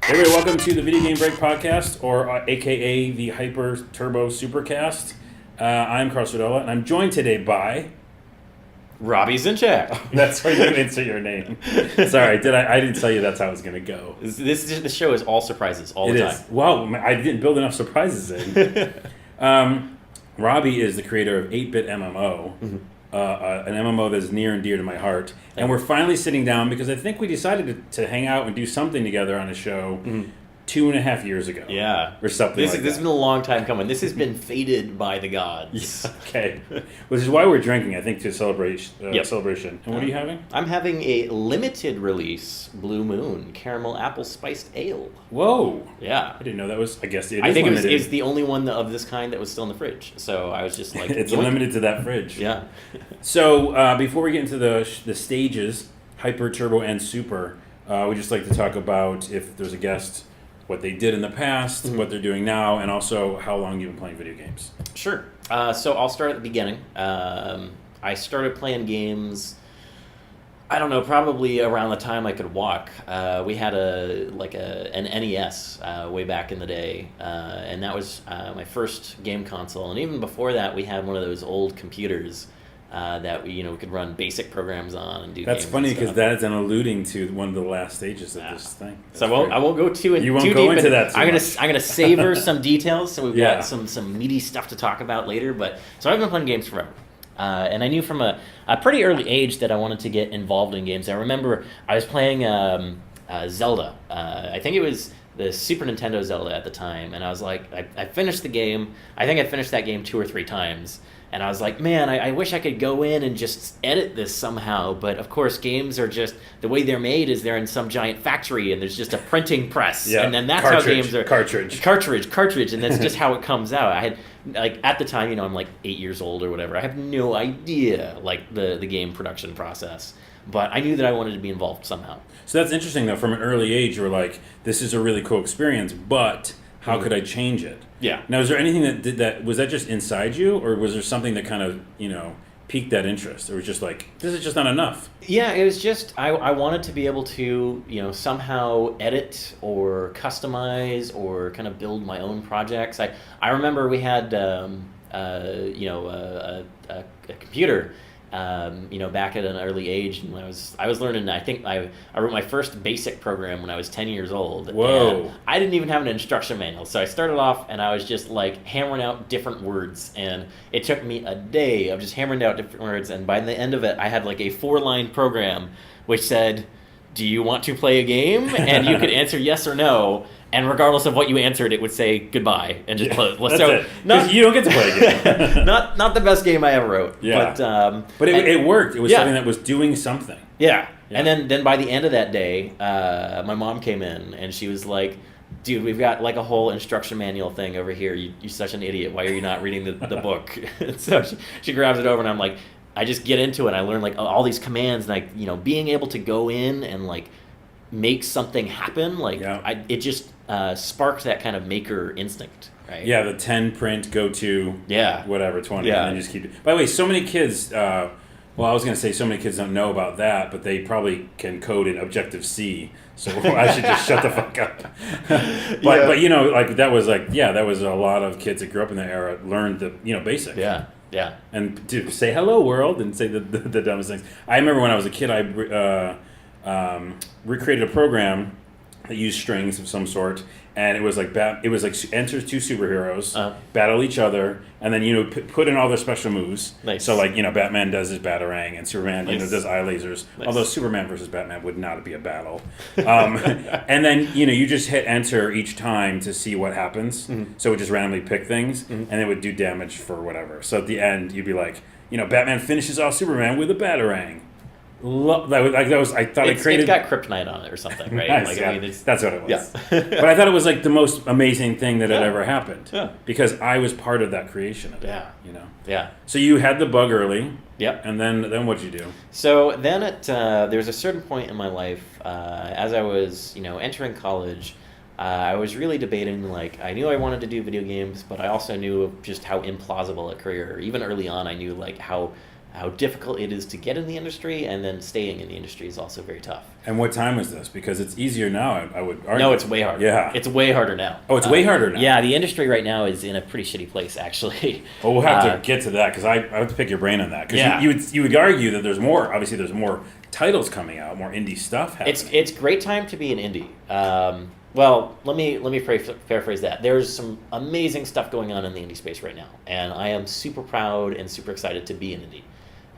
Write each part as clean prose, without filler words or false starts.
Hey, welcome to the Video Game Break Podcast, or AKA the Hyper Turbo Supercast. I'm Carl Sordola, and I'm joined today by... Robbie Zinchak. That's where you didn't insert your name. Sorry, I didn't tell you that's how it was going to go. This show is all surprises all the time. Is. Wow, I didn't build enough surprises in. Robbie is the creator of 8-Bit MMO, an MMO that is near and dear to my heart. And we're finally sitting down because I think we decided to hang out and do something together on a show 2.5 years ago. Yeah. Or something This has been a long time coming. This has been fated by the gods. Okay. Which is why we're drinking, I think, to celebrate celebration. And what are you having? I'm having a limited release Blue Moon Caramel Apple Spiced Ale. Whoa. Yeah. I didn't know that was, I guess it is I think limited. it's the only one of this kind that was still in the fridge. So I was just like... It's limited to that fridge. Yeah. So before we get into the stages, Hyper, Turbo, and Super, we just like to talk about, if there's a guest, what they did in the past, what they're doing now, and also how long you've been playing video games. Sure. So I'll start at the beginning. I started playing games, I don't know, probably around the time I could walk. We had an NES way back in the day, and that was my first game console. And even before that, we had one of those old computers that we could run basic programs on and do. That's games funny and because stuff. that is an alluding to one of the last stages of this thing. That's So I won't go too You won't too go deep into that too I'm much. gonna savor some details. So we've Yeah. got some meaty stuff to talk about later. But so I've been playing games forever, and I knew from a pretty early age that I wanted to get involved in games. I remember I was playing Zelda. I think it was the Super Nintendo Zelda at the time, and I was like, I finished the game. I think I finished that game 2 or 3 times. And I was like, man, I wish I could go in and just edit this somehow. But of course, games are just, the way they're made is they're in some giant factory and there's just a printing press. Yeah. And then that's Cartridge. how games are. Cartridge. And that's just how it comes out. I had, like, at the time, I'm like 8 years old or whatever. I have no idea, like, the game production process. But I knew that I wanted to be involved somehow. So that's interesting, though. From an early age, you were like, this is a really cool experience, but how could I change it? Yeah. Now, is there anything that did that? Was that just inside you, or was there something that kind of, piqued that interest? Or was just like, this is just not enough? Yeah, it was just, I wanted to be able to, somehow edit or customize or kind of build my own projects. I remember we had, a computer, back at an early age, and I was learning. I think I wrote my first BASIC program when I was 10 years old. Whoa! And I didn't even have an instruction manual, so I started off and I was just like hammering out different words, and it took me a day of just hammering out different words. And by the end of it, I had like a 4-line program which said, "Do you want to play a game?" And you could answer yes or no. And regardless of what you answered, it would say goodbye and just close. That's it. You don't get to play a game. not the best game I ever wrote. Yeah. But it worked. It was something that was doing something. Yeah. And then by the end of that day, my mom came in and she was like, "Dude, we've got like a whole instruction manual thing over here. You're such an idiot. Why are you not reading the book?" So she grabs it over and I'm like, I just get into it. I learn like all these commands, and like, being able to go in and like make something happen. Like it just sparked that kind of maker instinct. Right? Yeah, the 10 print go to whatever 20, and then just keep it. By the way, so many kids. Well, I was going to say so many kids don't know about that, but they probably can code in Objective-C. So I should just shut the fuck up. But like that was a lot of kids that grew up in that era learned the basic. Yeah. Yeah. And to say hello world and say the dumbest things. I remember when I was a kid, I recreated a program that used strings of some sort, and it was like enter 2 superheroes, battle each other, and then put in all their special moves. Nice. So like Batman does his batarang, and Superman does eye lasers. Nice. Although Superman versus Batman would not be a battle. And then you just hit enter each time to see what happens. Mm-hmm. So it would just randomly pick things, and it would do damage for whatever. So at the end you'd be like, Batman finishes off Superman with a batarang. It's got kryptonite on it or something, right? Nice, that's what it was. Yeah. But I thought it was like the most amazing thing that had ever happened. Yeah. Because I was part of that creation of it. Yeah. Yeah. So you had the bug early. Yep. And then what'd you do? So then there was a certain point in my life, as I was, entering college, I was really debating, like, I knew I wanted to do video games, but I also knew just how implausible a career, even early on, I knew, like, how how difficult it is to get in the industry, and then staying in the industry is also very tough. And what time is this? Because it's easier now, I would argue. No, it's way harder. Yeah. It's way harder now. Oh, it's way harder now? Yeah, the industry right now is in a pretty shitty place, actually. Well, we'll have to get to that, because I have to pick your brain on that. Because yeah. you would argue that there's more titles coming out, more indie stuff happening. It's great time to be an indie. Well, let me paraphrase that. There's some amazing stuff going on in the indie space right now, and I am super proud and super excited to be an indie.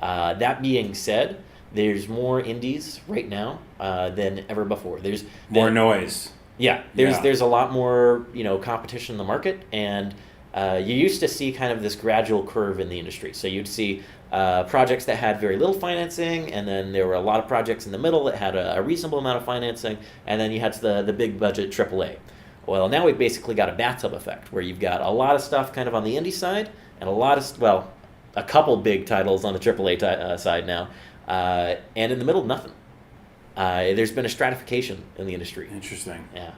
That being said, there's more indies right now than ever before. There's more noise. Yeah, there's a lot more competition in the market, and you used to see kind of this gradual curve in the industry. So you'd see projects that had very little financing, and then there were a lot of projects in the middle that had a reasonable amount of financing, and then you had the big budget AAA. Well, now we've basically got a bathtub effect, where you've got a lot of stuff kind of on the indie side, and a couple big titles on the AAA side now, and in the middle, nothing. There's been a stratification in the industry. Interesting. Yeah.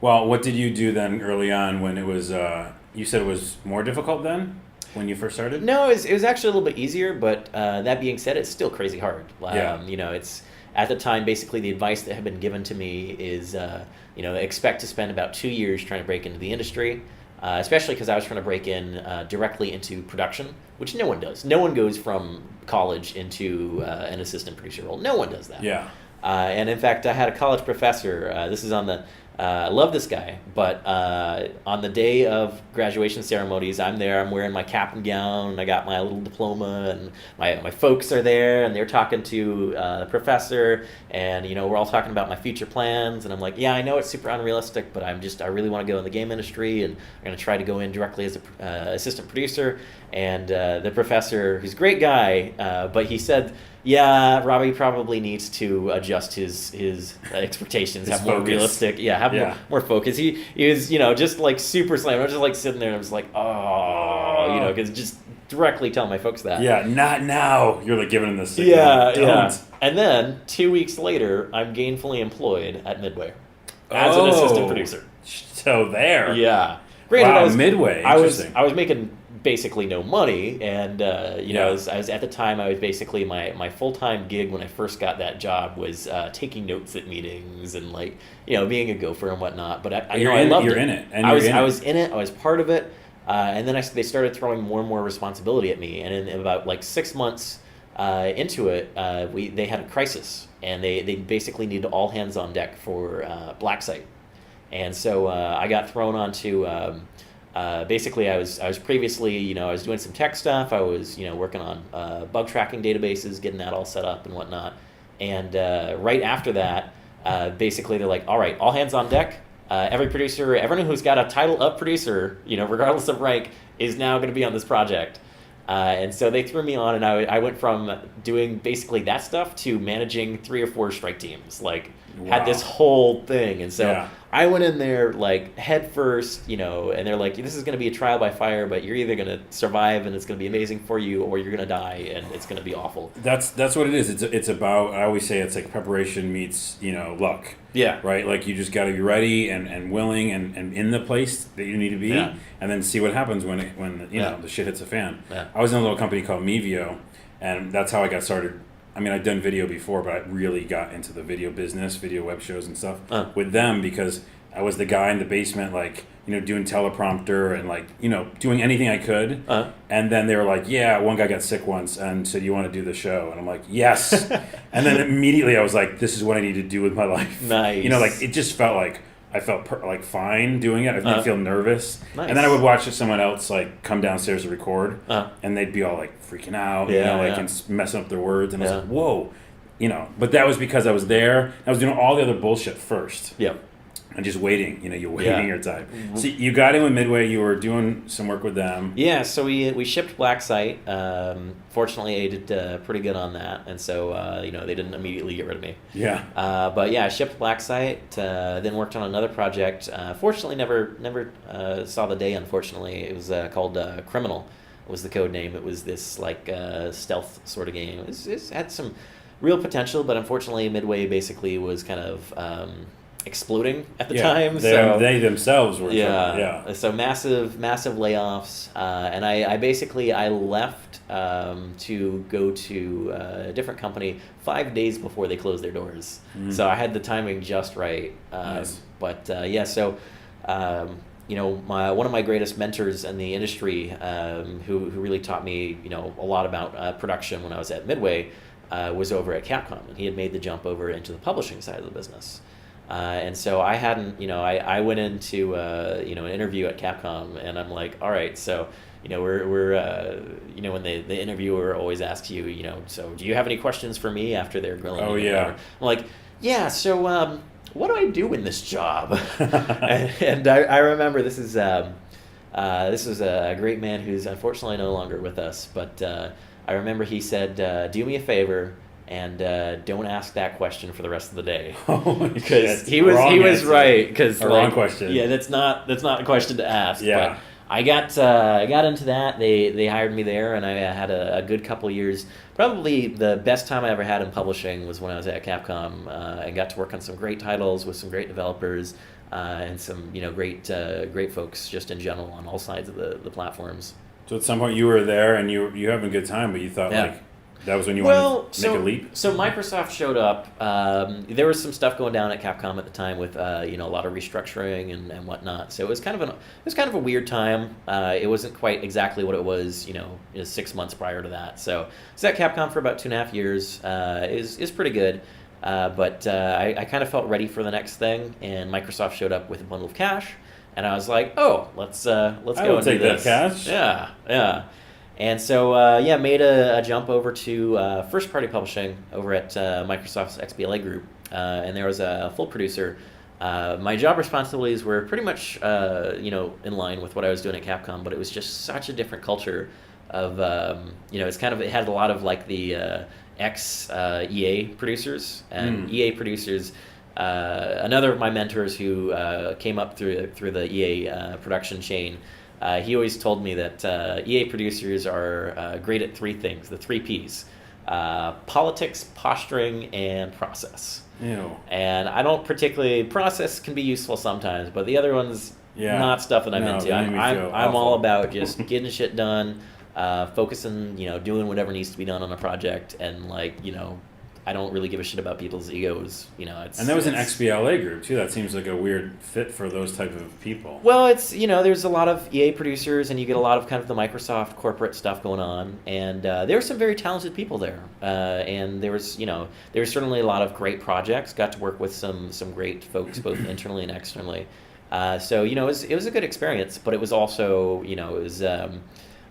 Well, what did you do then early on when it was, you said it was more difficult then, when you first started? No, it was actually a little bit easier, but that being said, it's still crazy hard. It's at the time, basically the advice that had been given to me is, expect to spend about 2 years trying to break into the industry, especially because I was trying to break in directly into production, which no one does. No one goes from college into an assistant producer role. No one does that. Yeah. And in fact, I had a college professor, this is on the, I love this guy, but on the day of graduation ceremonies, I'm there, I'm wearing my cap and gown, and I got my little diploma, and my folks are there, and they're talking to the professor, and we're all talking about my future plans, and I'm like, yeah, I know it's super unrealistic, but I really want to go in the game industry, and I'm going to try to go in directly as an assistant producer. And the professor, who's a great guy, but he said, yeah, Robbie probably needs to adjust his expectations, have more realistic, more focus. He was, just like super slam. I was just like sitting there, and I was like, because just directly tell my folks that. Yeah, not now. You're like giving them this. Yeah. And then 2 weeks later, I'm gainfully employed at Midway as an assistant producer. So there. Yeah. Granted, Midway. I was making basically no money, and I was at the time, I was basically my full-time gig when I first got that job was taking notes at meetings and being a gopher and whatnot. But I loved it. You're in it. And I was in it. I was part of it, and then they started throwing more and more responsibility at me. And in about 6 months into it, they had a crisis, and they basically needed all hands on deck for Black Site. And so I got thrown onto. Basically, I was previously, I was doing some tech stuff. I was, working on bug tracking databases, getting that all set up and whatnot. And right after that, basically they're like, all right, all hands on deck. Every producer, everyone who's got a title of producer, regardless of rank, is now going to be on this project. And so they threw me on, and I went from doing basically that stuff to managing 3 or 4 strike teams. Had this whole thing, and so I went in there head first, and they're like, "This is going to be a trial by fire, but you're either going to survive and it's going to be amazing for you, or you're going to die and it's going to be awful." That's what it is. It's about. I always say it's like preparation meets luck. Yeah. Right. You just got to be ready and willing and in the place that you need to be, and then see what happens when the shit hits the fan. Yeah. I was in a little company called Mevio, and that's how I got started. I mean, I'd done video before, but I really got into the video business, video web shows and stuff with them, because I was the guy in the basement, doing teleprompter and doing anything I could. And then they were like, yeah, one guy got sick once and said, you want to do the show? And I'm like, yes. And then immediately I was like, this is what I need to do with my life. Nice. It just felt like I felt fine doing it. I didn't feel nervous. Nice. And then I would watch someone else come downstairs to record, and they'd be all freaking out, and messing up their words. And I was like, whoa, But that was because I was there. I was doing all the other bullshit first. Yep. And just waiting, you're waiting your time. So you got in with Midway, you were doing some work with them. Yeah, so we shipped Black Site. Fortunately, I did pretty good on that, and so they didn't immediately get rid of me. Yeah. But yeah, I shipped Black Site, then worked on another project. Fortunately, never saw the day. Unfortunately, it was called Criminal. Was the code name. It was this stealth sort of game. It had some real potential, but unfortunately, Midway basically was kind of exploding at the time. They themselves were. So massive layoffs, and I basically left to go to a different company 5 days before they closed their doors. So I had the timing just right. Nice. But so. One of my greatest mentors in the industry, who really taught me, a lot about production when I was at Midway, was over at Capcom, and he had made the jump over into the publishing side of the business. And so I hadn't, I went into, an interview at Capcom, and I'm like, all right, so, we're when the interviewer always asks you, so do you have any questions for me after they're grilling? Oh, yeah. I'm like, yeah, so, what do I do in this job? and I remember this was a great man who's unfortunately no longer with us, but I remember he said, do me a favor and don't ask that question for the rest of the day. Because he was right. Because wrong question. Yeah, that's not a question to ask. Yeah. But I got into that. They hired me there, and I had a good couple years. Probably the best time I ever had in publishing was when I was at Capcom, and got to work on some great titles with some great developers, and some great folks just in general on all sides of the platforms. So at some point you were there and you having a good time, but you thought that was when you wanted to make a leap? So Microsoft showed up. There was some stuff going down at Capcom at the time with a lot of restructuring and whatnot. So it was kind of a weird time. It wasn't quite exactly what it was 6 months prior to that. So I was at Capcom for about 2.5 years. Is pretty good. But I kind of felt ready for the next thing, and Microsoft showed up with a bundle of cash, and I was like, oh, let's go and take do this. that cash. Yeah. And so, made a jump over to first-party publishing over at Microsoft's XBLA group, and there was a full producer. My job responsibilities were pretty much, in line with what I was doing at Capcom, but it was just such a different culture of, it had a lot of like the ex-EA producers, and EA producers. Another of my mentors who came up through the EA production chain. He always told me that EA producers are great at three things, the 3 Ps: politics, posturing, and process. Ew. And I don't particularly, process can be useful sometimes, but the other one's not stuff that I'm into. I'm all about just getting shit done, focusing, doing whatever needs to be done on a project, and I don't really give a shit about people's egos. And there was an XBLA group too. That seems like a weird fit for those type of people. Well, it's there's a lot of EA producers, and you get a lot of kind of the Microsoft corporate stuff going on, and there were some very talented people there, and there was certainly a lot of great projects. Got to work with some great folks both internally and externally. So it was a good experience, but it was also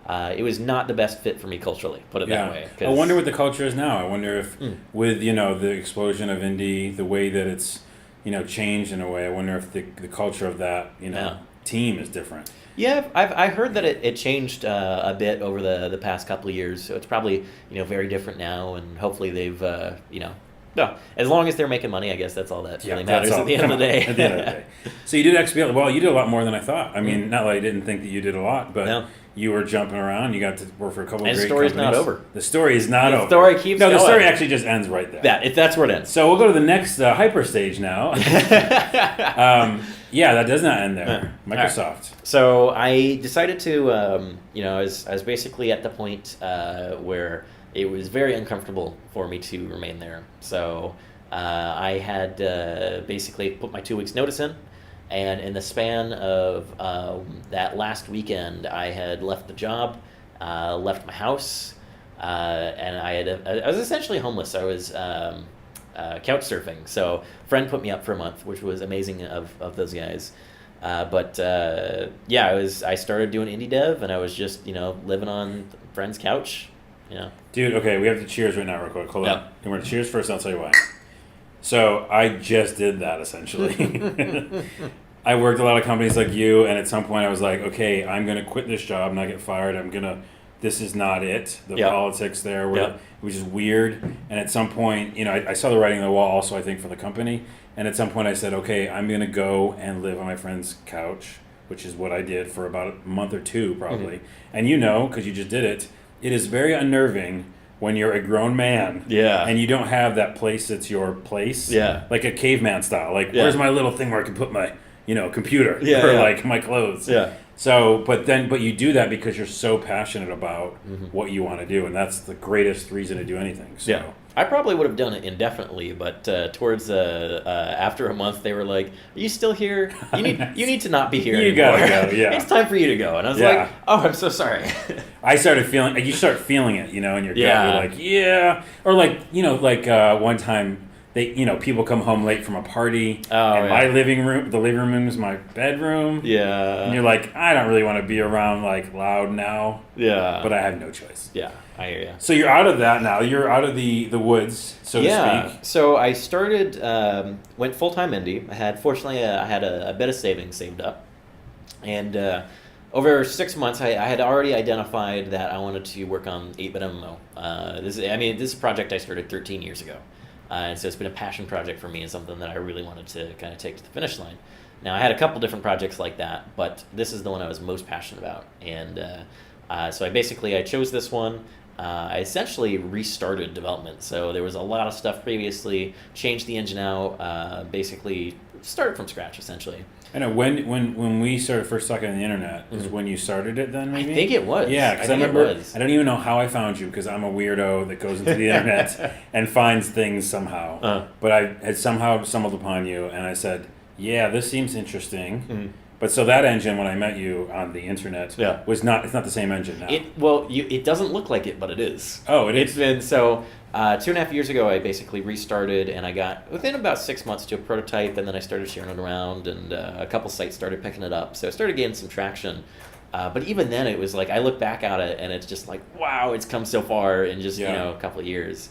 it was not the best fit for me culturally, put it that way. I wonder what the culture is now. I wonder if with, the explosion of indie, the way that it's, changed in a way, I wonder if the culture of that, team is different. Yeah, I heard that it changed a bit over the past couple of years, so it's probably, very different now, and hopefully they've, no, as long as they're making money, I guess that's all that really matters at the end of the day. At the end of the day. So you did XBL. Well, you did a lot more than I thought. I mean, not that I didn't think that you did a lot, but you were jumping around. You got to work for a couple of great companies. The story's not over. The story is not over. The story keeps going. No, the story actually just ends right there. That's where it ends. So we'll go to the next hyper stage now. That does not end there. Microsoft. Right. So I decided to, I was basically at the point where it was very uncomfortable for me to remain there. So I had basically put my 2 weeks notice in, and in the span of that last weekend, I had left the job, left my house, and I was essentially homeless. I was couch surfing. So a friend put me up for a month, which was amazing of those guys. I started doing indie dev, and I was just living on a friend's couch. Dude, okay, we have to cheers right now real quick. Hold on. And we're going to cheers first, and I'll tell you why. So I just did that, essentially. I worked at a lot of companies like you, and at some point I was like, okay, I'm going to quit this job, not get fired. This is not it. The politics there, it was just weird. And at some point, I saw the writing on the wall also, I think, for the company. And at some point I said, okay, I'm going to go and live on my friend's couch, which is what I did for about a month or two, probably. Mm-hmm. And because you just did it, it is very unnerving when you're a grown man. Yeah. And you don't have that place that's your place. Yeah. Like a caveman style. Like, where's my little thing where I can put my, computer or like my clothes. Yeah. So, but you do that because you're so passionate about what you want to do, and that's the greatest reason to do anything. So. Yeah. I probably would have done it indefinitely, but towards after a month, they were like, "Are you still here? You need to not be here anymore. Gotta go. Yeah, it's time for you to go." And I was like, "Oh, I'm so sorry." I started feeling. You start feeling it, in your gut. You're like, yeah, or like one time. People come home late from a party, and my the living room is my bedroom. Yeah. And you're like, I don't really want to be around, like, loud now. Yeah. But I have no choice. Yeah, I hear you. So you're out of that now. You're out of the woods, so to speak. So I started, went full-time indie. Fortunately, I had a bit of savings saved up. And over 6 months, I had already identified that I wanted to work on 8-bit MMO. This is a project I started 13 years ago. And so it's been a passion project for me and something that I really wanted to kind of take to the finish line. Now, I had a couple different projects like that, but this is the one I was most passionate about. And so I chose this one. I essentially restarted development. So there was a lot of stuff previously, changed the engine out, basically started from scratch, essentially. I know when we started first talking on the internet is when you started it. Then maybe I think it was. Yeah, because I remember. I don't even know how I found you because I'm a weirdo that goes into the internet and finds things somehow. But I had somehow stumbled upon you, and I said, "Yeah, this seems interesting." Mm-hmm. But so that engine, when I met you on the internet, was not. It's not the same engine now. It doesn't look like it, but it is. Oh, it is. It's been so. 2.5 years ago, I basically restarted, and I got within about 6 months to a prototype, and then I started sharing it around, and a couple sites started picking it up. So I started getting some traction. But even then, it was like I look back at it, and it's just like, wow, it's come so far in just a couple of years.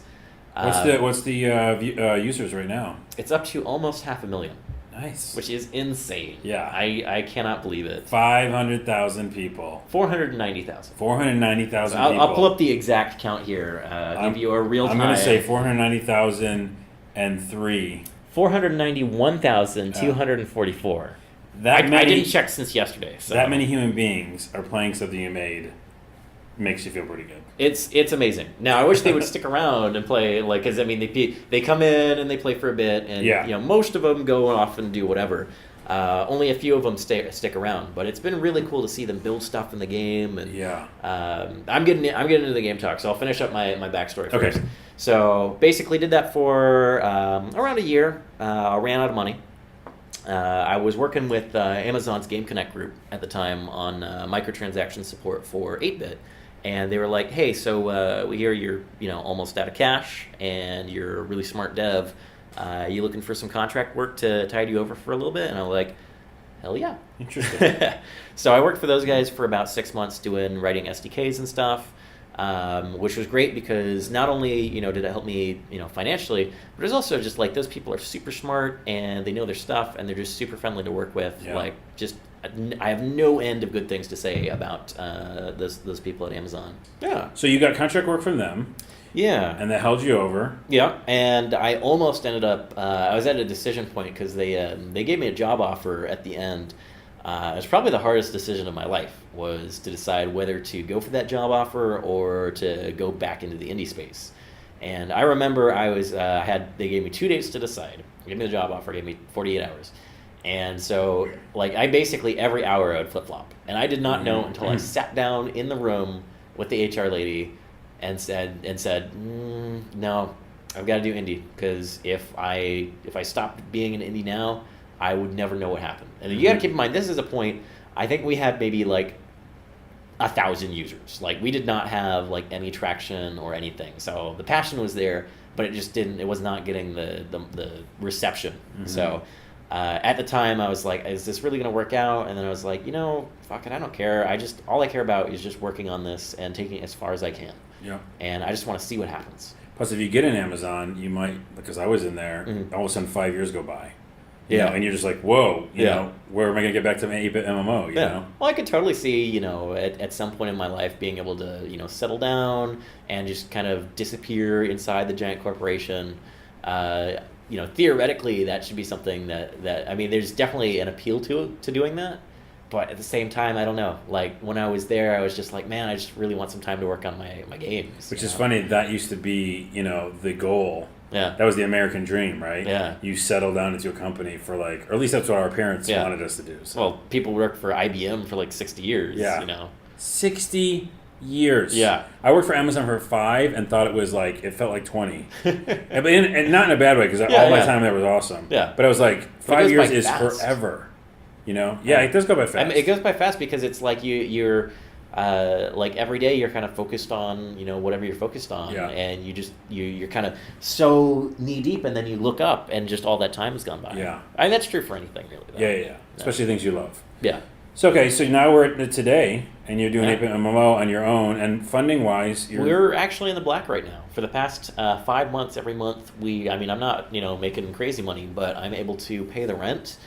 What's the users right now? It's up to almost 500,000. Nice. Which is insane. Yeah. I cannot believe it. 500,000 people. 490,000. 490,000 people. I'll pull up the exact count here. Give you a real time. I'm going to say 490,003. 491,244. I didn't check since yesterday. So. That many human beings are playing something you made makes you feel pretty good. It's amazing. Now I wish they would stick around and play because they come in and they play for a bit and most of them go off and do whatever. Only a few of them stick around, but it's been really cool to see them build stuff in the game. And I'm getting into the game talk, so I'll finish up my backstory first. Okay. So basically, did that for around a year. Ran out of money. I was working with Amazon's Game Connect group at the time on microtransaction support for 8-bit. And they were like, hey, so we hear you're almost out of cash and you're a really smart dev. You looking for some contract work to tide you over for a little bit? And I'm like, hell yeah. Interesting. So I worked for those guys for about 6 months writing SDKs and stuff, which was great because not only did it help me financially, but it's also just like those people are super smart and they know their stuff and they're just super friendly to work with. Yeah. Like I have no end of good things to say about those people at Amazon. Yeah. So you got contract work from them. Yeah. And that held you over. Yeah. And I almost ended up, I was at a decision point because they gave me a job offer at the end. It was probably the hardest decision of my life was to decide whether to go for that job offer or to go back into the indie space. And I remember they gave me 2 days to decide. They gave me the job offer, gave me 48 hours. And so, I basically every hour I would flip-flop. And I did not know until I sat down in the room with the HR lady and said, no, I've got to do indie. Because if I stopped being an indie now, I would never know what happened. And you got to keep in mind, this is a point, I think we had maybe 1,000 users. We did not have any traction or anything. So the passion was there, but it was not getting the reception. Mm-hmm. So at the time I was like, is this really going to work out? And then I was like, fuck it, I don't care. All I care about is just working on this and taking it as far as I can. Yeah. And I just want to see what happens. Plus, if you get in Amazon, you might, because I was in there, all of a sudden 5 years go by. And you're just like, whoa, you know, where am I going to get back to my 8-bit MMO, you know? Well, I could totally see, at some point in my life being able to, settle down and just kind of disappear inside the giant corporation. Theoretically, that should be something that there's definitely an appeal to doing that But at the same time, I don't know. Like, when I was there, I was just like, man, I just really want some time to work on my games. Which is funny. That used to be, the goal. Yeah. That was the American dream, right? Yeah. You settle down into a company for or at least that's what our parents wanted us to do. So. Well, people worked for IBM for 60 years, 60 years. Yeah. I worked for Amazon for 5 and thought it felt like 20. and not in a bad way, because all my time there was awesome. Yeah. But I was like, 5 years is forever. It does go by fast. I mean, it goes by fast because it's like you're every day you're kind of focused on whatever you're focused on, and you're kind of so knee deep, and then you look up and just all that time has gone by. Yeah, I mean, that's true for anything really. Though. Yeah. Especially things you love. Yeah. So now we're at today, and you're doing 8-bit MMO on your own, and funding wise, we're actually in the black right now. For the past 5 months, every month I'm not making crazy money, but I'm able to pay the rent.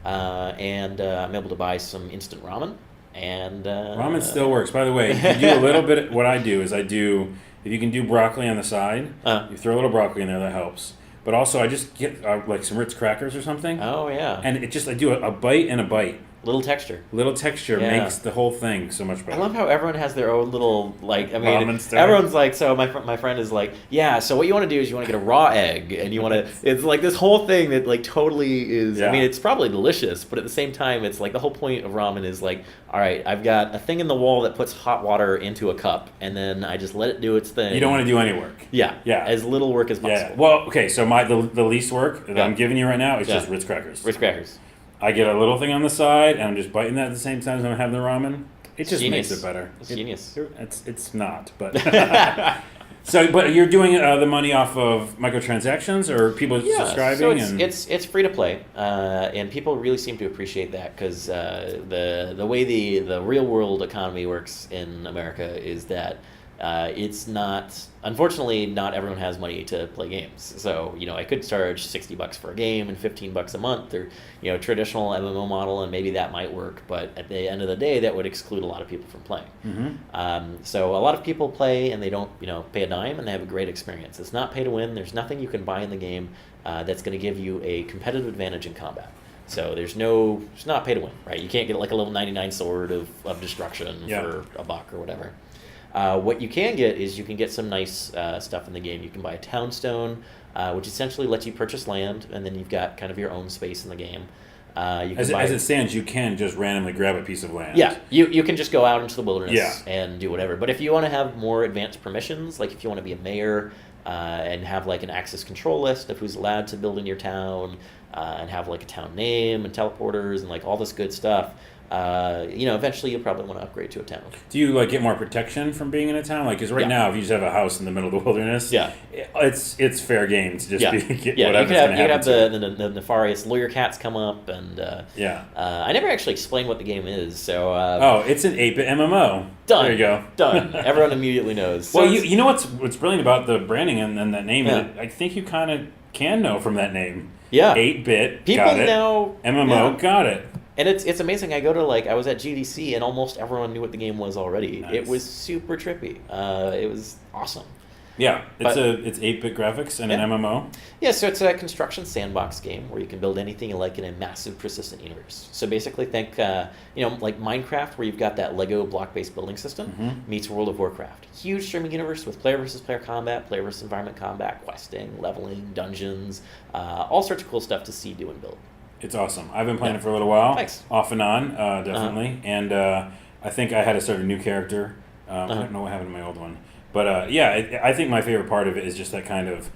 And I'm able to buy some instant ramen. And ramen still works. By the way, you do a little bit. What I do is if you can do broccoli on the side, you throw a little broccoli in there. That helps. But also, I just get some Ritz crackers or something. Oh yeah. And I do a bite and a bite. Little texture. Makes the whole thing so much better. I love how everyone has their own little ramen everyone's like, so my friend is like, yeah, so what you want to do is you want to get a raw egg, and you want to, it's like this whole thing that totally is, I mean, it's probably delicious, but at the same time, it's like the whole point of ramen is all right, I've got a thing in the wall that puts hot water into a cup, and then I just let it do its thing. You don't want to do any work. Yeah. As little work as possible. Yeah. Well, okay, so the least work that I'm giving you right now is just Ritz crackers. Ritz crackers. I get a little thing on the side, and I'm just biting that at the same time as I'm having the ramen. It just makes it better. It's genius. It's not, but... but you're doing the money off of microtransactions, or people subscribing? So it's free to play, and people really seem to appreciate that, because the way the real world economy works in America is that it's not, unfortunately, not everyone has money to play games. So, I could charge $60 for a game and $15 a month, or, traditional MMO model, and maybe that might work. But at the end of the day, that would exclude a lot of people from playing. Mm-hmm. So a lot of people play and they don't, pay a dime, and they have a great experience. It's not pay to win. There's nothing you can buy in the game that's going to give you a competitive advantage in combat. So it's not pay to win, right? You can't get a level 99 sword of destruction for $1 or whatever. What you can get is you can get some nice stuff in the game. You can buy a townstone, which essentially lets you purchase land, and then you've got kind of your own space in the game. As it stands, you can just randomly grab a piece of land. Yeah, you can just go out into the wilderness and do whatever. But if you want to have more advanced permissions, like if you want to be a mayor and have an access control list of who's allowed to build in your town, and have a town name and teleporters and all this good stuff, eventually you'll probably want to upgrade to a town. Do you get more protection from being in a town? Because right now, if you just have a house in the middle of the wilderness, it's fair game to just get whatever's going to happen. You have the nefarious lawyer cats come up, and I never actually explained what the game is. So it's an 8-bit MMO. Done. There you go. Done. Everyone immediately knows. So you know what's brilliant about the branding and that name? I think you kind of can know from that name. Yeah. 8-bit. People got it. know. MMO. Got it. And it's amazing. I go to I was at GDC, and almost everyone knew what the game was already. Nice. It was super trippy. It was awesome. Yeah, it's 8-bit graphics and an MMO. Yeah, so it's a construction sandbox game where you can build anything you like in a massive, persistent universe. So basically, think like Minecraft, where you've got that Lego block-based building system, meets World of Warcraft. Huge streaming universe with player versus player combat, player versus environment combat, questing, leveling, dungeons, all sorts of cool stuff to see, do, and build. It's awesome. I've been playing it for a little while. Thanks. Off and on, definitely. And I think I had to start a new character. I don't know what happened to my old one. But I think my favorite part of it is just that kind of,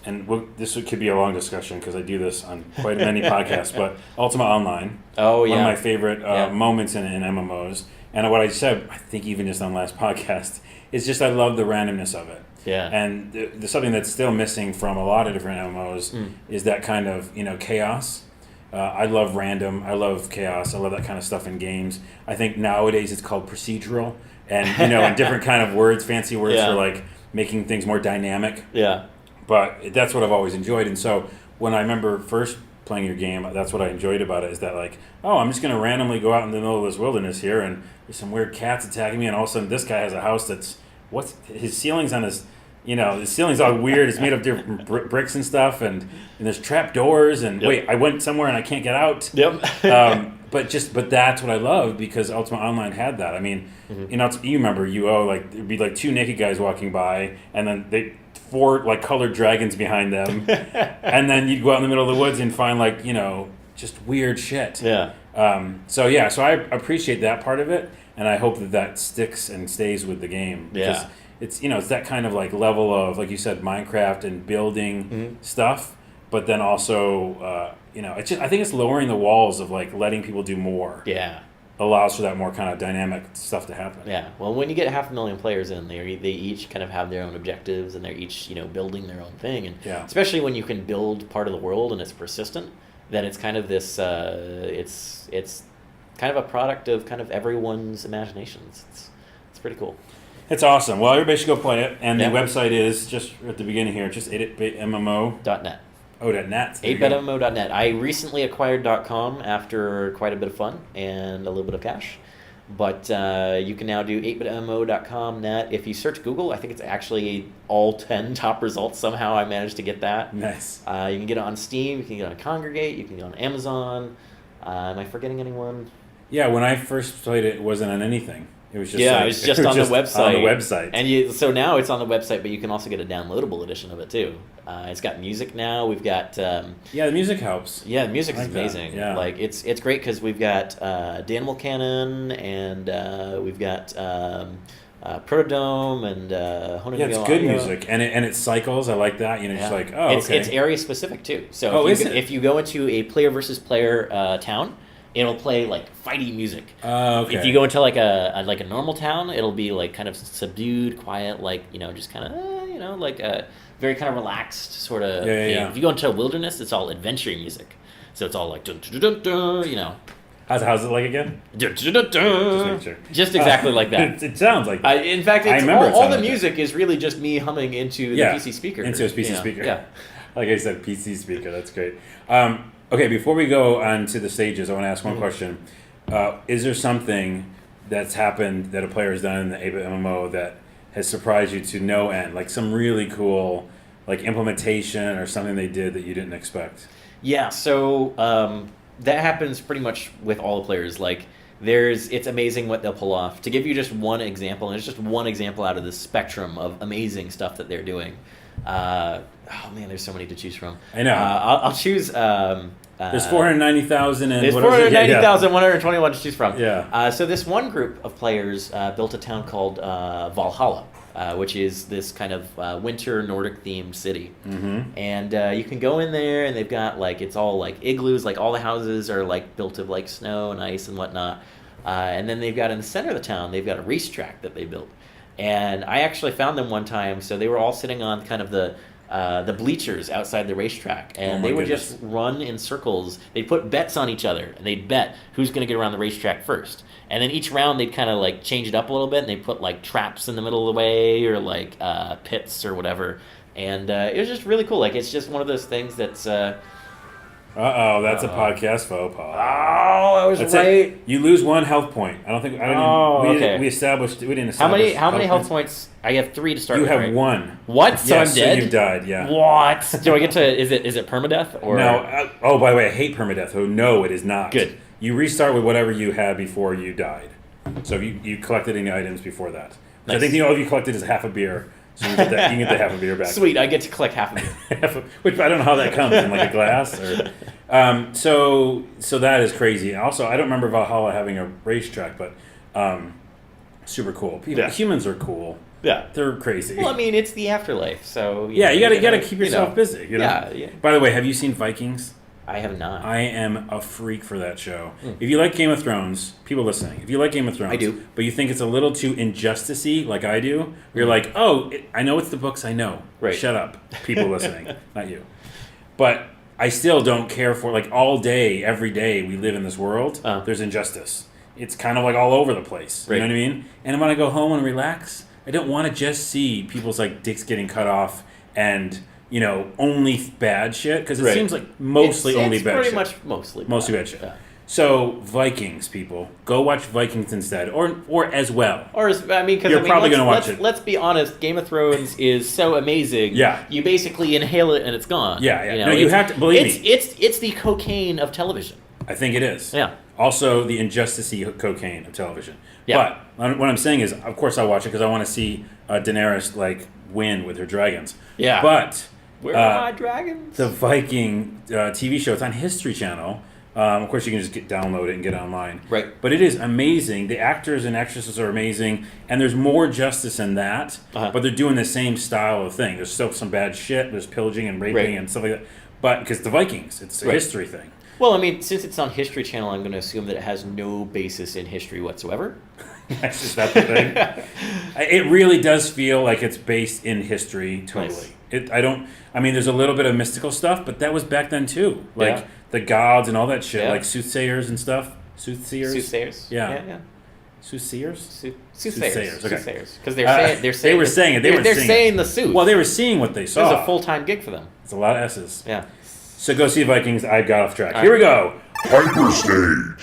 and this could be a long discussion because I do this on quite many podcasts, but Ultima Online. Oh, yeah. One of my favorite moments in MMOs. And what I said, I think even just on the last podcast, is just I love the randomness of it. Yeah. And there's something that's still missing from a lot of different MMOs is that kind of, chaos. I love random. I love chaos. I love that kind of stuff in games. I think nowadays it's called procedural, and and different kind of words, fancy words for making things more dynamic. Yeah. But that's what I've always enjoyed, and so when I remember first playing your game, that's what I enjoyed about it. Is that I'm just going to randomly go out in the middle of this wilderness here, and there's some weird cats attacking me, and all of a sudden this guy has a house that's his ceilings on his. The ceiling's all weird. It's made of different bricks and stuff, and there's trap doors. And wait, I went somewhere and I can't get out. Yep. But that's what I love, because Ultima Online had that. I mean, you remember like there'd be like 2 naked guys walking by, and then 4 like colored dragons behind them, and then you'd go out in the middle of the woods and find like just weird shit. Yeah. So I appreciate that part of it, and I hope that sticks and stays with the game. Because it's it's that kind of like level of, like you said, Minecraft and building stuff, but then also it's just, I think it's lowering the walls of like letting people do more. Yeah. Allows for that more kind of dynamic stuff to happen. Yeah. Well, when you get 500,000 players in there, they each kind of have their own objectives, and they're each building their own thing, and especially when you can build part of the world and it's persistent, then it's kind of this it's kind of a product of kind of everyone's imaginations. It's pretty cool. It's awesome. Well, everybody should go play it, and the website is just at the beginning here, just 8bitmmo.net. Oh, .net. 8bitmmo.net. I recently acquired .com after quite a bit of fun and a little bit of cash. But you can now do 8bitmmo.com net. If you search Google, I think it's actually all 10 top results. Somehow I managed to get that. Nice. You can get it on Steam. You can get it on Congregate. You can get it on Amazon. Am I forgetting anyone? Yeah, when I first played it, it wasn't on anything. It was just it was just on the website. On the website. And so now it's on the website, but you can also get a downloadable edition of it too. It's got music now. We've got the music helps. Yeah, the music is like amazing. Yeah. Like it's great because we've got Danimal Cannon, and we've got Protodome, and it's good music, and it cycles. I like that. Just like it's area specific too. So if you go into a player versus player town, it'll play like fighty music. Okay. If you go into like a normal town, it'll be like kind of subdued, quiet, like just kind of like a very kind of relaxed sort of thing. Yeah. If you go into a wilderness, it's all adventure music, so it's all like dun, dun, dun, dun, How's it like again? Dun, dun, dun, dun. Just exactly like that. It sounds like that. In fact, all the music is really just me humming into the PC speaker. Into a PC speaker. Yeah. Like I said, PC speaker. That's great. Okay, before we go on to the stages, I want to ask one question. Is there something that's happened that a player has done in the 8-bit MMO that has surprised you to no end? Like some really cool like implementation or something they did that you didn't expect? Yeah, so that happens pretty much with all the players. Like it's amazing what they'll pull off. To give you just one example, and it's just one example out of the spectrum of amazing stuff that they're doing. There's so many to choose from. I know. I'll choose. There's 490,000 and there's 490,121 to choose from. Yeah. So this one group of players built a town called Valhalla, which is this kind of winter Nordic themed city. Mm-hmm. And you can go in there, and they've got it's all like igloos, like all the houses are like built of like snow and ice and whatnot. And then they've got in the center of the town, they've got a racetrack that they built. And I actually found them one time. So they were all sitting on kind of the bleachers outside the racetrack, and they would just run in circles. They'd put bets on each other, and they'd bet who's going to get around the racetrack first. And then each round they'd kind of like change it up a little bit, and they'd put like traps in the middle of the way, or like pits or whatever. And it was just really cool. Like it's just one of those things that's. That's a podcast faux pas. Oh, I was that's right. It. You lose 1 health point. Okay. We didn't establish. How many health points? I have 3 to start. You with, have right? 1. What? So yes, I'm dead. So you've died. Yeah. What? Do I get to? Is it permadeath or no? By the way, I hate permadeath. Oh no, it is not. Good. You restart with whatever you had before you died. So you collected any items before that. Nice. I think all you collected is half a beer. So you can get the half a beer back. Sweet, I get to collect half a beer. Which I don't know how that comes in like a glass. Or, so that is crazy. Also, I don't remember Valhalla having a racetrack, but super cool. Humans are cool. Yeah, they're crazy. Well, I mean, it's the afterlife, so you gotta keep yourself busy. Yeah. By the way, have you seen Vikings? I have not. I am a freak for that show. If you like Game of Thrones, people listening, if you like Game of Thrones, I do. But you think it's a little too injustice-y, like I do, you're like, I know it's the books, I know. Right. Shut up, people listening, not you. But I still don't care for, like, all day, every day we live in this world, there's injustice. It's kind of like all over the place. Right. You know what I mean? And when I go home and relax, I don't want to just see people's, like, dicks getting cut off and... only bad shit, because it seems like mostly only bad shit. It's pretty much mostly bad shit. Yeah. So Vikings, people, go watch Vikings instead, or as well. Because you're probably going to watch it. Let's be honest, Game of Thrones is so amazing. Yeah, you basically inhale it and it's gone. Yeah. No, you have to believe me. It's the cocaine of television. I think it is. Yeah. Also, the injustice-y cocaine of television. Yeah. But what I'm saying is, of course, I'll watch it because I want to see Daenerys win with her dragons. Yeah. But where are my dragons? The Viking TV show. It's on History Channel. Of course, you can just download it and get it online. Right. But it is amazing. The actors and actresses are amazing, and there's more justice in that. But they're doing the same style of thing. There's still some bad shit. There's pillaging and raping and stuff like that. But because the Vikings, it's a history thing. Well, I mean, since it's on History Channel, I'm going to assume that it has no basis in history whatsoever. Is that the thing? It really does feel like it's based in history, totally. Nice. There's a little bit of mystical stuff, but that was back then too. The gods and all that shit, like soothsayers and stuff. Soothsayers? Yeah. Soothsayers? Soothsayers. Okay. Because they were saying it. They're saying the sooth. Well, they were seeing what they saw. It was a full-time gig for them. It's a lot of S's. Yeah. So go see Vikings. I got off track. Here we go. Hyperstage.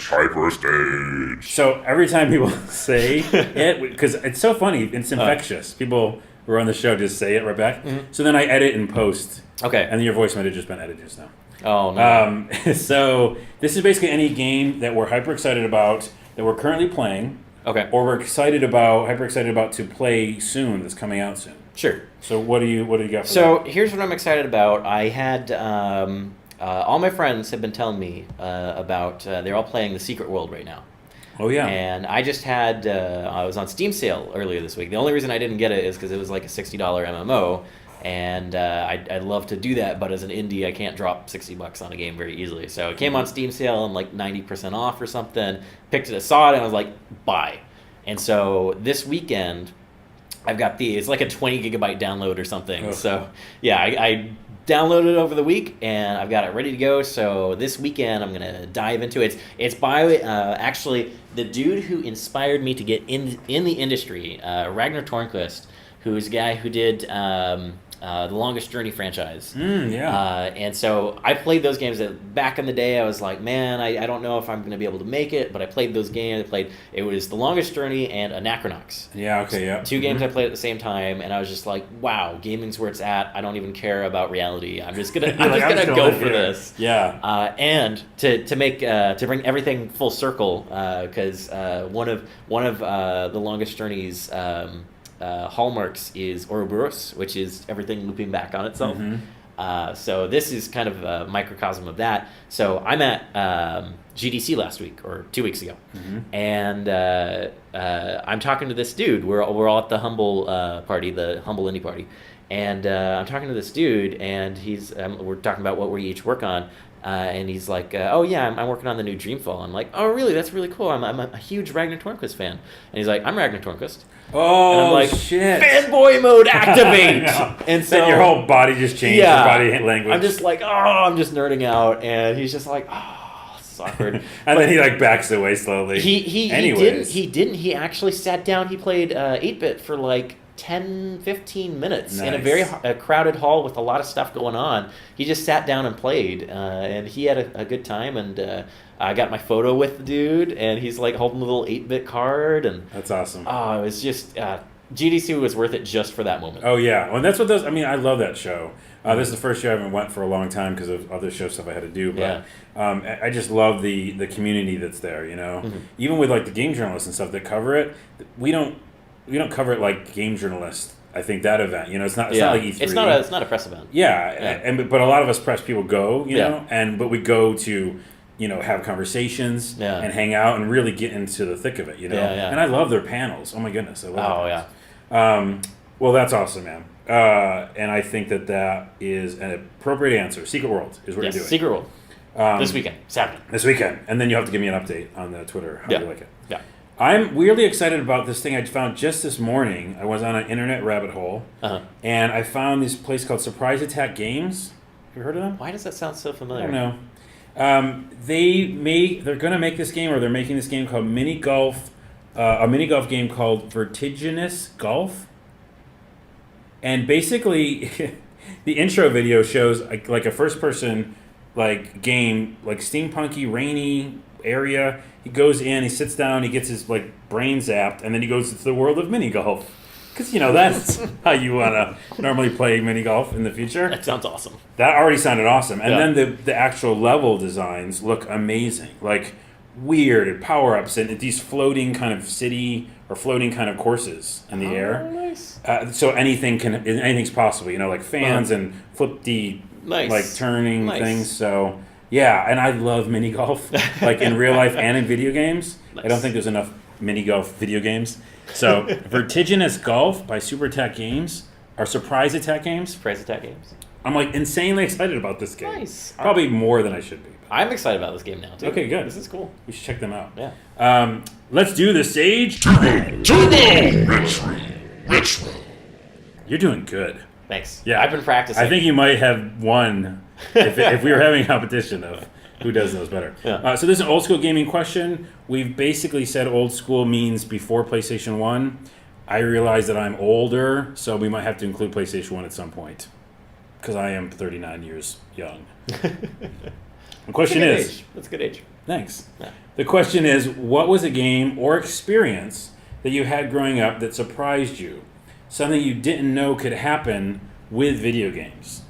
So every time people say it, because it's so funny, it's infectious. People who are on the show just say it right back. Mm-hmm. So then I edit and post. Okay. And then your voice might have just been edited just now. Oh, no. So this is basically any game that we're hyper excited about, that we're currently playing. Okay. Or we're hyper excited about to play soon, that's coming out soon. Sure. So what do you got for that? So here's what I'm excited about. I had all my friends have been telling me about they're all playing The Secret World right now. Oh yeah. And I just had I was on Steam sale earlier this week. The only reason I didn't get it is because it was like a $60 MMO, and I'd love to do that, but as an indie, I can't drop $60 on a game very easily. So it came on Steam sale and like 90% off or something. Picked it, saw it, and I was like, buy. And so this weekend, I've got it's like a 20 gigabyte download or something. Oh. So yeah, I downloaded it over the week and I've got it ready to go. So this weekend I'm gonna dive into it. It's by actually the dude who inspired me to get in the industry, Ragnar Tornquist, who's a guy who did the Longest Journey franchise. And so I played those games back in the day. I was like, man, I don't know if I'm going to be able to make it, but I played those games. It was The Longest Journey and Anachronox. Yeah, okay, yeah. Two games I played at the same time, and I was just like, wow, gaming's where it's at. I don't even care about reality. I'm just gonna go for this. Yeah. And to bring everything full circle, because one of the Longest Journey's hallmarks is Ouroboros, which is everything looping back on itself. Mm-hmm. So this is kind of a microcosm of that. So I'm at GDC last week or 2 weeks ago, and I'm talking to this dude. We're all at the Humble party, the Humble Indie party, and I'm talking to this dude, and we're talking about what we each work on. And he's like, oh yeah, I'm working on the new Dreamfall. I'm like, oh really? That's really cool. I'm a huge Ragnar Tornquist fan. And he's like, I'm Ragnar Tornquist. Oh, and I'm like, shit. Fanboy mode activate. And so then your whole body just changed, your body language. I'm just like, I'm just nerding out. And he's just like, this is awkward. And then he backs away slowly. He didn't. He actually sat down. He played 8-bit for like 10-15 minutes in a very crowded hall with a lot of stuff going on. He just sat down and played, and he had a good time, and I got my photo with the dude, and he's like holding a little 8-bit card, and that's awesome. It was just GDC was worth it just for that moment. Oh yeah, well that's what those. I mean, I love that show. This is the first year I haven't went for a long time because of other show stuff I had to do. But I just love the community that's there. You know, even with like the game journalists and stuff that cover it, we don't cover it like game journalists. I think that event, it's not like E3. It's not a press event. Yeah. But a lot of us press people go, you know, but we go to, have conversations and hang out and really get into the thick of it, And I love their panels. Oh my goodness, I love it. Well, that's awesome, man. And I think that is an appropriate answer. Secret World is what you're doing. Secret World. This weekend, Saturday. This weekend, and then you have to give me an update on the Twitter how you like it. Yeah. I'm weirdly excited about this thing I found just this morning. I was on an internet rabbit hole, and I found this place called Surprise Attack Games. Have you heard of them? Why does that sound so familiar? I don't know. They're going to make this game, or they're making this game called Mini Golf, a mini golf game called Vertiginous Golf. And basically, the intro video shows like a first-person game, like steampunky, rainy area. He goes in, he sits down, he gets his brain zapped, and then he goes into the world of mini golf. Because, that's how you want to normally play mini golf in the future. That sounds awesome. That already sounded awesome. And then the actual level designs look amazing. Like, weird power-ups and these floating kind of city or floating kind of courses in the air. Nice. So anything's possible, like fans and flip-y, like turning things. So, yeah, and I love mini golf, like in real life and in video games. Nice. I don't think there's enough mini golf video games. So, Vertiginous Golf by Super Attack Games, or Surprise Attack Games. I'm like insanely excited about this game. Nice. Probably more than I should be. I'm excited about this game now, too. Okay, good. This is cool. We should check them out. Yeah. Let's do the Sage Retro. You're doing good. Thanks. Yeah. I've been practicing. I think you might have won if we were having a competition of who does those better. Yeah. So this is an old school gaming question. We've basically said old school means before PlayStation 1. I realize that I'm older, so we might have to include PlayStation 1 at some point. Because I am 39 years young. The question is... That's a good age. Thanks. Yeah. The question is, what was a game or experience that you had growing up that surprised you? Something you didn't know could happen with video games.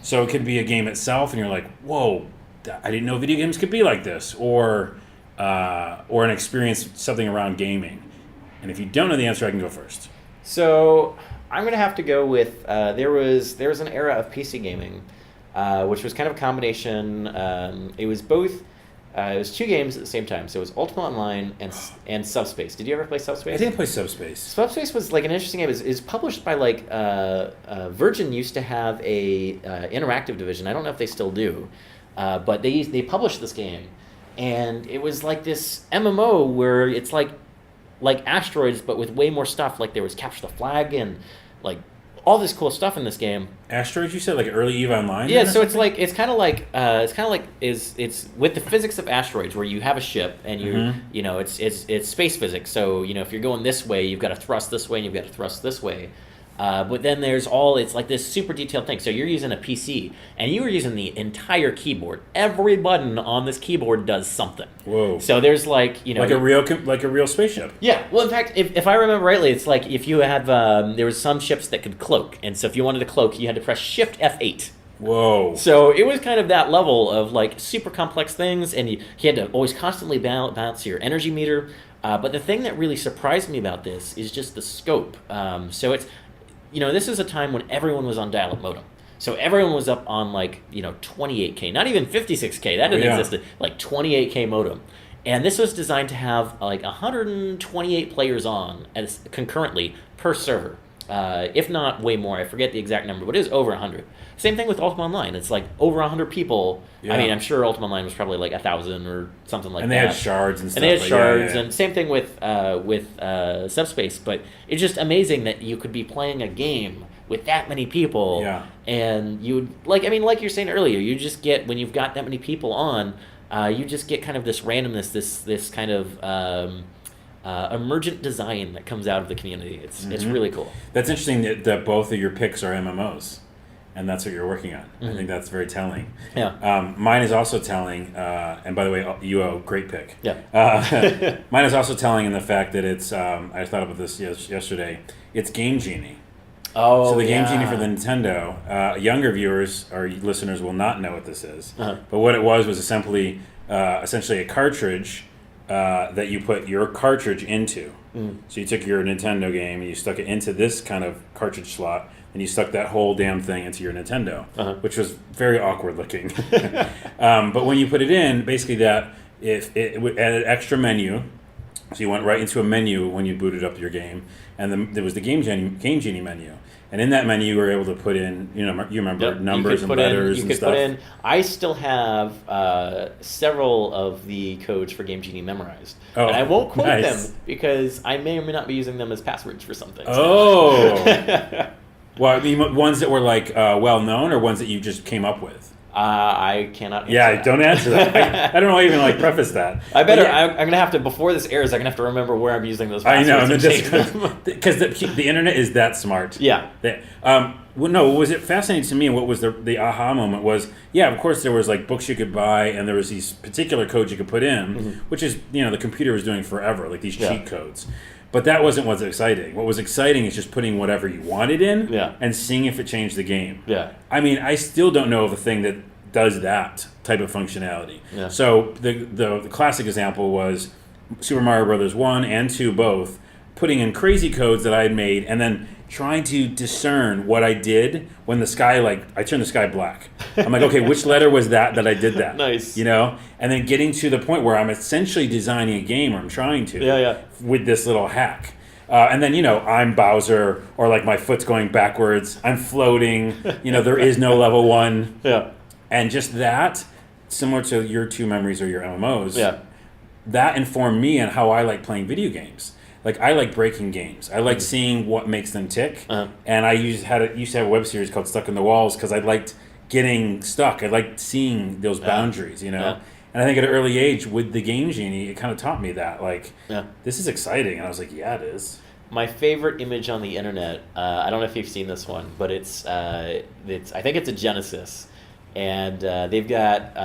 So it could be a game itself, and you're like, whoa, I didn't know video games could be like this. Or an experience, something around gaming. And if you don't know the answer, I can go first. So I'm going to have to go with, there was an era of PC gaming, which was kind of a combination. It was both, it was two games at the same time. So it was Ultima Online and Subspace. Did you ever play Subspace? I didn't play Subspace. Subspace was like an interesting game. It was published by Virgin used to have a interactive division. I don't know if they still do, but they published this game. And it was like this MMO where it's like Asteroids, but with way more stuff. Like there was Capture the Flag and like all this cool stuff in this game. Asteroids, you said, like early EVE Online? Yeah, so it's kind of like it's with the physics of Asteroids, where you have a ship and it's space physics. So if you're going this way, you've got to thrust this way and you've got to thrust this way. But then it's like this super detailed thing. So you're using a PC, and you were using the entire keyboard. Every button on this keyboard does something. Whoa! So there's like a real spaceship. Yeah. Well, in fact, if I remember rightly, it's like if you have there was some ships that could cloak, and so if you wanted to cloak, you had to press Shift F8. Whoa! So it was kind of that level of like super complex things, and you had to always constantly balance your energy meter. But the thing that really surprised me about this is just the scope. So it's this is a time when everyone was on dial-up modem. So everyone was up on 28K, not even 56K. That didn't exist. Like 28K modem. And this was designed to have 128 players on concurrently per server. If not way more. I forget the exact number, but it is over 100. Same thing with Ultima Online. It's like over 100 people. Yeah. I mean, I'm sure Ultima Online was probably like 1,000 or something like that. And they had shards and stuff. And they had shards, and same thing with Subspace. But it's just amazing that you could be playing a game with that many people. Yeah. And you like you're saying earlier, you just get, when you've got that many people on, you just get kind of this randomness, this kind of emergent design that comes out of the community. It's really cool. That's interesting that both of your picks are MMOs, and that's what you're working on. I think that's very telling. Yeah. Mine is also telling, and by the way, great pick. Yeah. Mine is also telling in the fact that it's, I thought about this yesterday, it's Game Genie. Oh, so the Game Genie for the Nintendo, younger viewers or listeners will not know what this is. Uh-huh. But what it was essentially a cartridge that you put your cartridge into. So you took your Nintendo game and you stuck it into this kind of cartridge slot, and you stuck that whole damn thing into your Nintendo, which was very awkward looking. But when you put it in, basically that it added extra menu. So you went right into a menu when you booted up your game, and then there was the Game Genie menu. And in that menu, you were able to put in, you remember numbers and letters and stuff. I still have several of the codes for Game Genie memorized. Oh, and I won't quote nice. them because I may or may not be using them as passwords for something. Oh. Well, I mean, ones that were well-known, or ones that you just came up with? I cannot answer that. Don't answer that. I don't know why even preface that. I better. Yeah. I'm going to have to, before this airs, I'm going to have to remember where I'm using those passwords. I know, because the internet is that smart. Yeah. What was it fascinating to me, and what was the aha moment was, of course there was books you could buy, and there was these particular codes you could put in, which is, the computer was doing forever, these cheat codes. But that wasn't what's exciting. What was exciting is just putting whatever you wanted in and seeing if it changed the game. Yeah. I mean, I still don't know of a thing that does that type of functionality. Yeah. So the classic example was Super Mario Brothers 1 and 2 both, putting in crazy codes that I had made and then trying to discern what I did when the sky, I turned the sky black. I'm like, okay, which letter was that I did that? Nice. You know? And then getting to the point where I'm essentially designing a game, or I'm trying to, with this little hack. And then, I'm Bowser, or my foot's going backwards. I'm floating. There is no level 1. Yeah. And just that, similar to your 2 memories or your MMOs, that informed me on how I like playing video games. I like breaking games. I like seeing what makes them tick. And I used to have a web series called Stuck in the Walls because I liked getting stuck. I liked seeing those boundaries, And I think at an early age with the Game Genie, it kind of taught me that. This is exciting. And I was like, yeah, it is. My favorite image on the internet, I don't know if you've seen this one, but it's I think it's a Genesis. And they've got,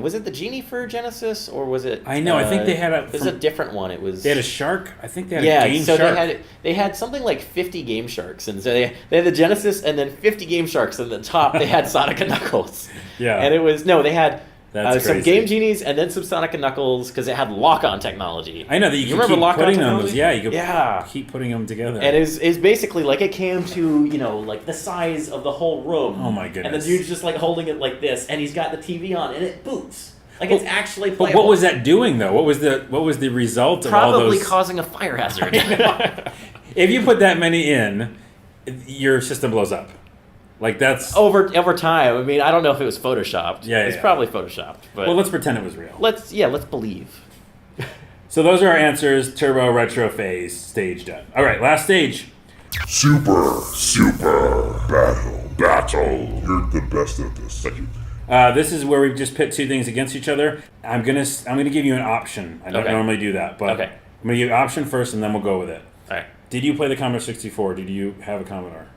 was it the Genie for Genesis, or was it? I know, I think they had it was a different one. It was. They had a shark? I think they had a game so shark. they had something like 50 Game Sharks. And so they had the Genesis and then 50 Game Sharks. And at the top, they had Sonic and Knuckles. Yeah. And it was, they had some crazy. Game Genies and then some Sonic and Knuckles because it had lock-on technology. I know that you could remember keep lock-on putting them. technology? Yeah, you could keep putting them together. And it's basically it came to, the size of the whole room. Oh my goodness. And the dude's just holding it like this, and he's got the TV on, and it boots. It's actually playable. But what was that doing though? What was the result of all those? Probably causing a fire hazard. If you put that many in, your system blows up. That's over time. I mean, I don't know if it was photoshopped. Yeah, it's probably photoshopped. But well, let's pretend it was real. Let's believe. So those are our answers. Turbo, retro, phase, stage done. All right, last stage. Super battle. You're the best at this. Thank you. This is where we just pit 2 things against each other. I'm gonna give you an option. I don't normally do that, but I'm gonna give you an option first, and then we'll go with it. All right. Did you play the Commodore 64? Did you have a Commodore?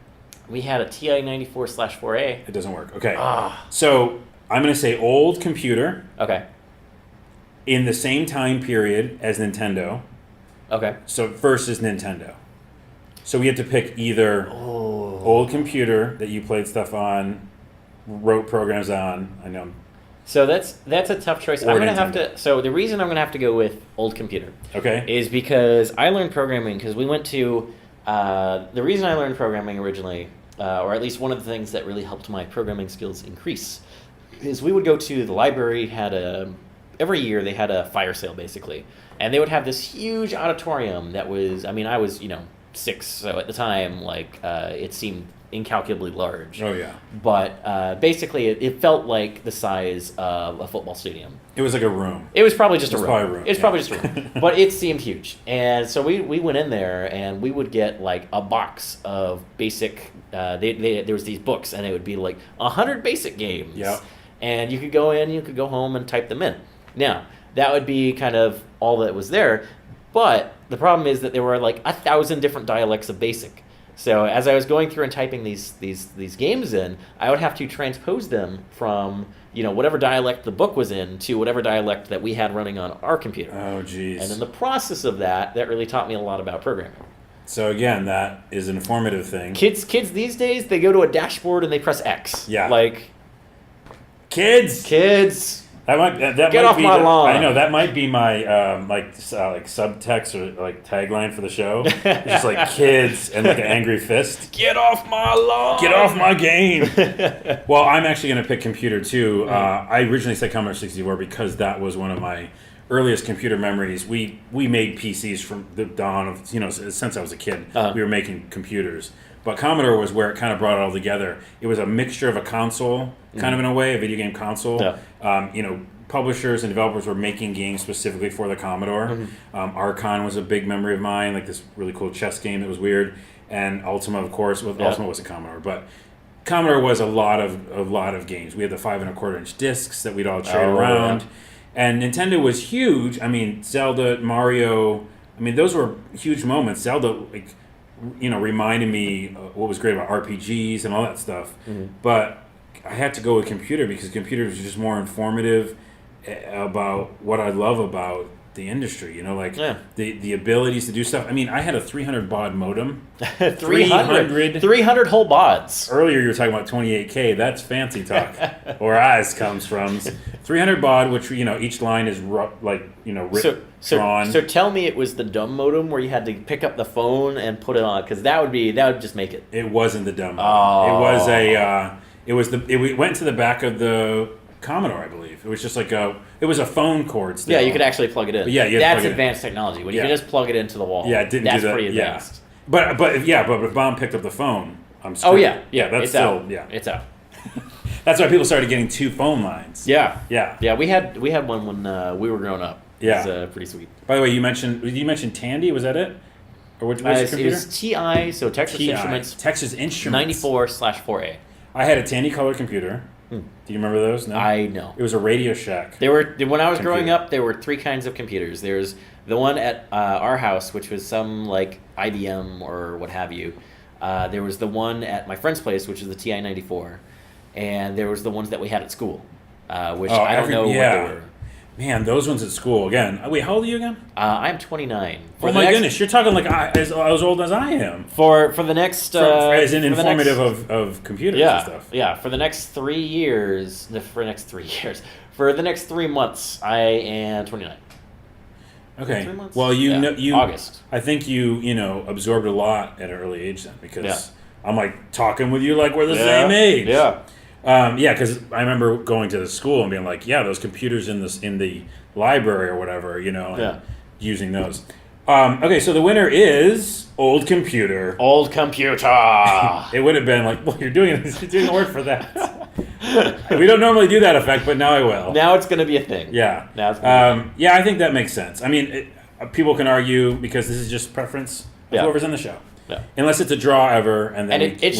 We had a TI-94/4A. It doesn't work. Okay. So I'm going to say old computer. Okay. In the same time period as Nintendo. Okay. So versus Nintendo. So we have to pick either old computer that you played stuff on, wrote programs on. I know. So that's a tough choice. I'm going to have to. So the reason I'm going to have to go with old computer. Okay. Is because I learned programming because we went to. The reason I learned programming originally, or at least one of the things that really helped my programming skills increase, is we would go to the library. Every year they had a fire sale basically, and they would have this huge auditorium that was. I mean, I was 6, so at the time it seemed incalculably large. Oh yeah. But basically, it felt like the size of a football stadium. It was like a room. It was probably just a room. Probably a room. It was probably just a room. But it seemed huge. And so we went in there, and we would get a box of basic. There was these books, and it would be 100 basic games. Yeah. And you could go in, you could go home and type them in. Now that would be kind of all that was there. But the problem is that there were 1,000 different dialects of BASIC. So as I was going through and typing these games in, I would have to transpose them from whatever dialect the book was in to whatever dialect that we had running on our computer. Oh, geez. And in the process of that really taught me a lot about programming. So again, that is an informative thing. Kids these days, they go to a dashboard and they press X. Yeah. Kids. That Get might off be my lawn. I know that might be my subtext or tagline for the show. It's just kids and an angry fist. Get off my lawn. Get off my game. Well, I'm actually going to pick computer too. I originally said Commodore 64 because that was one of my earliest computer memories. We made PCs from the dawn of since I was a kid. We were making computers. But Commodore was where it kind of brought it all together. It was a mixture of a console, kind of in a way, a video game console. Yeah. Publishers and developers were making games specifically for the Commodore. Mm-hmm. Archon was a big memory of mine, this really cool chess game that was weird. And Ultima, of course, Ultima was a Commodore. But Commodore was a lot of games. We had the 5 1/4-inch discs that we'd all trade around. Yeah. And Nintendo was huge. I mean, Zelda, Mario, those were huge moments. Zelda, reminded me what was great about RPGs and all that stuff. Mm-hmm. But I had to go with computer because computers are just more informative about what I love about the industry, the abilities to do stuff. I mean, I had a 300 baud modem. 300 whole bauds. Earlier you were talking about 28K. That's fancy talk. Where ours comes from. 300 baud, which, each line is drawn. So tell me it was the dumb modem where you had to pick up the phone and put it on, because that would just make it. It wasn't the dumb modem. It was it went to the back of the Commodore, I believe. It was just like it was a phone cord still. Yeah, you could actually plug it in. Yeah, that's advanced technology. When you can just plug it into the wall. Yeah, it didn't that's do that. Pretty advanced. Yeah. But if Mom picked up the phone, I'm screwed. Oh yeah. That's it's still out. yeah. It's out. That's why people started getting 2 phone lines. Yeah. Yeah. Yeah, we had one when we were growing up. Yeah. It was pretty sweet. By the way, you mentioned Tandy, was that it? Or which computer? It was TI, so Texas Instruments. Texas Instruments. 94/4A. I had a Tandy color computer. Do you remember those? No. I know. It was a Radio Shack. When I was growing up, there were 3 kinds of computers. There's the one at our house, which was some like IBM or what have you. There was the one at my friend's place, which is the TI-94, and there was the ones that we had at school, which I don't know what they were. Man, those ones at school again. Wait, how old are you again? I'm 29. Oh my goodness, you're talking like as old as I am. For the next as in informative of computers and stuff. Yeah, for the next 3 years. For the next 3 months, I am 29. Okay. 3 months? Well, you August. I think you absorbed a lot at an early age then, because I'm like talking with you like we're the same age. Yeah. Because I remember going to the school and being like, those computers in the library or whatever, and using those. Okay, so the winner is Old Computer. Old Computer. It would have been like, well, you're doing the work for that. We don't normally do that effect, but now I will. Now it's going to be a thing. Yeah. Now it's gonna be a thing. I think that makes sense. I mean, people can argue because this is just preference of whoever's in the show. Yeah. Unless it's a draw ever, and then it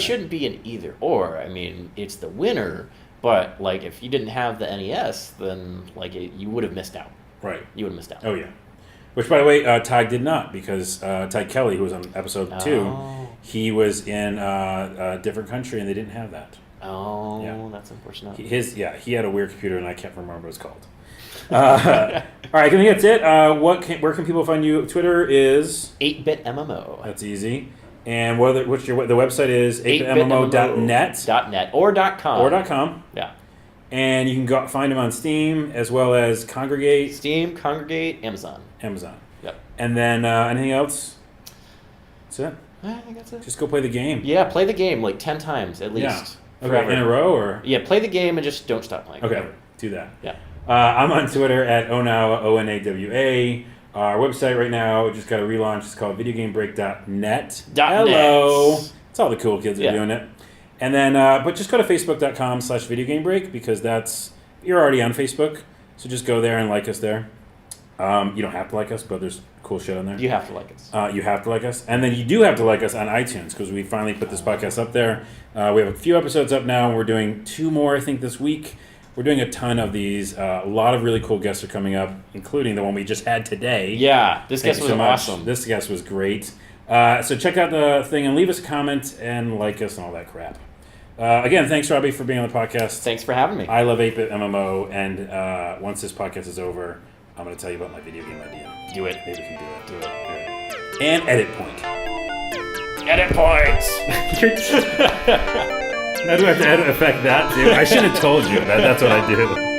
shouldn't be an either or. I mean, it's the winner, but like if you didn't have the NES, then like you would have missed out. Right. You would have missed out. Oh yeah. Which, by the way, Ty did not, because Ty Kelly, who was on episode 2, he was in a different country and they didn't have that. Oh, that's unfortunate. He had a weird computer and I can't remember what it's called. All right, I think that's it. Where can people find you? Twitter is 8-bit MMO. That's easy. And the website is 8bitmmo.net. .net or .com. Yeah. And you can find them on Steam as well as Congregate. Steam, Congregate, Amazon. Yep. And then anything else? That's it. I think that's it. Just go play the game. Yeah, play the game like 10 times at least. Yeah. Okay, in a row or? Yeah, play the game and just don't stop playing. Okay, do that. Yeah. I'm on Twitter at Onawa, ONAWA. Our website right now just got a relaunch. It's called videogamebreak.net. Hello. That's all the cool kids are doing it. And then, but just go to facebook.com/videogamebreak, because you're already on Facebook. So just go there and like us there. You don't have to like us, but there's cool shit on there. You have to like us. You have to like us. And then you do have to like us on iTunes, because we finally put this podcast up there. We have a few episodes up now. We're doing 2 more, I think, this week. We're doing a ton of these. A lot of really cool guests are coming up, including the one we just had today. Yeah, this guest was awesome. This guest was great. So check out the thing and leave us a comment and like us and all that crap. Again, thanks, Robbie, for being on the podcast. Thanks for having me. I love 8-bit MMO, and once this podcast is over, I'm going to tell you about my video game idea. Do it. Maybe we can do it. And edit point. Edit points! How do I have to affect that, too? I should have told you that. That's what I do.